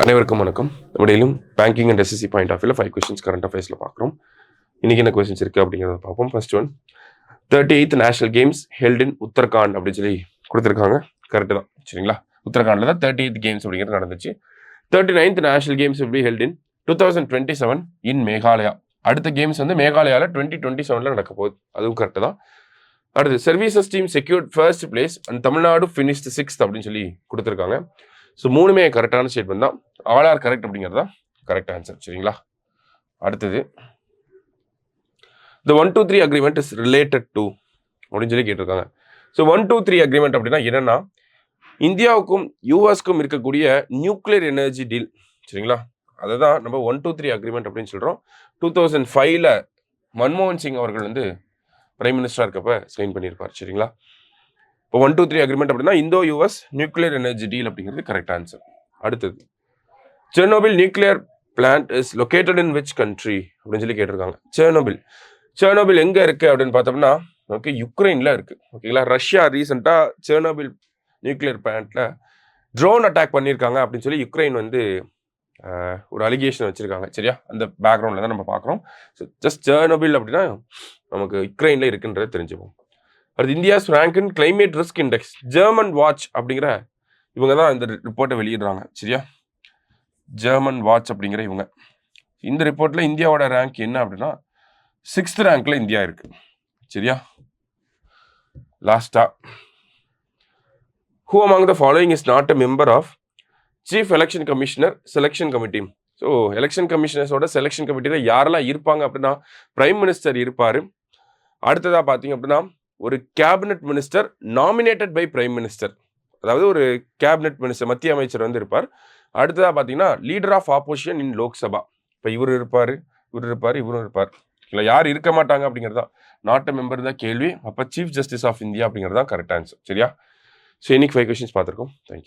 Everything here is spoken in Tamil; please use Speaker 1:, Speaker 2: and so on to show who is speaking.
Speaker 1: அனைவருக்கும் வணக்கம். நம்மடையிலும் banking and SSC point of வியூல 5 கொஸ்டின்ஸ் கரண்ட் அஃபேர்ஸில் பார்க்குறோம். இன்றைக்கி என்ன கொஸ்டின்ஸ் இருக்குது அப்படிங்கிறத பார்ப்போம். First one, 38th national games held in Uttarakhand அப்படின்னு சொல்லி கொடுத்துருக்காங்க. கரெக்டு தான், சரிங்களா? உத்தரகாண்டில் தான் 38th கேம்ஸ் அப்படிங்கிறது நடந்துச்சு. 39th நேஷனல் கேம்ஸ் எப்படி ஹெல்ட் இன் 2027 இன் மேகாலயா. அடுத்த கேம்ஸ் வந்து மேகாலயாவில் 2027 நடக்க போகுது. அதுவும் கரெக்டு தான். அடுத்து, services team secured first place and Tamil Nadu finished 6th அப்படின்னு சொல்லி கொடுத்துருக்காங்க. ஸோ மூணுமே கரெக்டான ஸ்டேட்மெண்ட் தான். ஆல் ஆர் கரெக்ட் அப்படிங்கிறது தான் கரெக்ட் ஆன்சர், சரிங்களா? அடுத்தது, the 123 agreement is related to அப்படின்னு சொல்லி கேட்டிருக்காங்க. ஸோ 123 agreement அப்படின்னா என்னன்னா, இந்தியாவுக்கும் யூஎஸ்க்கும் இருக்கக்கூடிய நியூக்ளியர் எனர்ஜி டீல், சரிங்களா? அதை தான் நம்ம 123 agreement அப்படின்னு சொல்கிறோம். 2005ல் மன்மோகன் சிங் அவர்கள் வந்து பிரைம் மினிஸ்டராக இருக்கப்ப சைன் பண்ணியிருப்பார், சரிங்களா? இப்போ 123 agreement அப்படின்னா இந்தோ யூஎஸ் நியூக்ளியர் எனர்ஜி டீல் அப்படிங்கிறது கரெக்ட் ஆன்சர். அடுத்தது, Chernobyl nuclear plant is located in which country அப்படின்னு சொல்லி கேட்டிருக்காங்க. செர்னோபில் எங்கே இருக்குது அப்படின்னு பார்த்தோம்னா, ஓகே, யுக்ரைனில் இருக்குது, ஓகேங்களா? ரஷ்யா ரீசெண்டாக செர்னோபில் நியூக்ளியர் பிளான்ட்டில் ட்ரோன் அட்டாக் பண்ணியிருக்காங்க அப்படின்னு சொல்லி யுக்ரைன் வந்து ஒரு அலிகேஷன் வச்சுருக்காங்க, சரியா? அந்த பேக்ரவுண்டில் தான் நம்ம பார்க்குறோம். ஸோ ஜஸ்ட் செர்னோபில் அப்படின்னா நமக்கு யுக்ரைனில் இருக்குன்றதை தெரிஞ்சுப்போம். அடுத்து, இந்தியாஸ் ரேங்க் இன் climate risk index, German watch அப்படிங்கிற இவங்க தான் இந்த ரிப்போர்ட்டை வெளியிடுறாங்க, சரியா? ஜெர்மன் வாட்ச் அப்படிங்கிற இவங்க இந்த ரிப்போர்ட்டில் இந்தியாவோட ரேங்க் என்ன அப்படின்னா 6th ரேங்க்ல இந்தியா இருக்கு, சரியா? லாஸ்டா, who among the following is not a member of Chief Election Commissioner Selection Committee? So election கமிஷனர்ஸோட செலெக்ஷன் கமிட்டியில் யாரெல்லாம் இருப்பாங்க அப்படின்னா, பிரைம் மினிஸ்டர் இருப்பார். அடுத்ததாக பார்த்தீங்க அப்படின்னா, ஒரு cabinet minister nominated by prime minister, அதாவது ஒரு கேபினட் மினிஸ்டர் மத்திய அமைச்சர் வந்து இருப்பார். அடுத்ததாக பார்த்தீங்கன்னா, லீடர் ஆஃப் ஆப்போசிஷன் இன் லோக்சபா. இப்போ இவர் இருப்பார், இவரும் இருப்பார். இல்லை, யார் இருக்க மாட்டாங்க அப்படிங்கிறது தான் நாட் அ மெம்பர் தான் கேள்வி. அப்போ சீஃப் ஜஸ்டிஸ் ஆஃப் இந்தியா அப்படிங்கிறது தான் கரெக்ட் ஆன்சர், சரியா? ஸோ இன்னைக்கு 5 கொஸ்டின்ஸ் பார்த்துருக்கோம். தேங்க்யூ.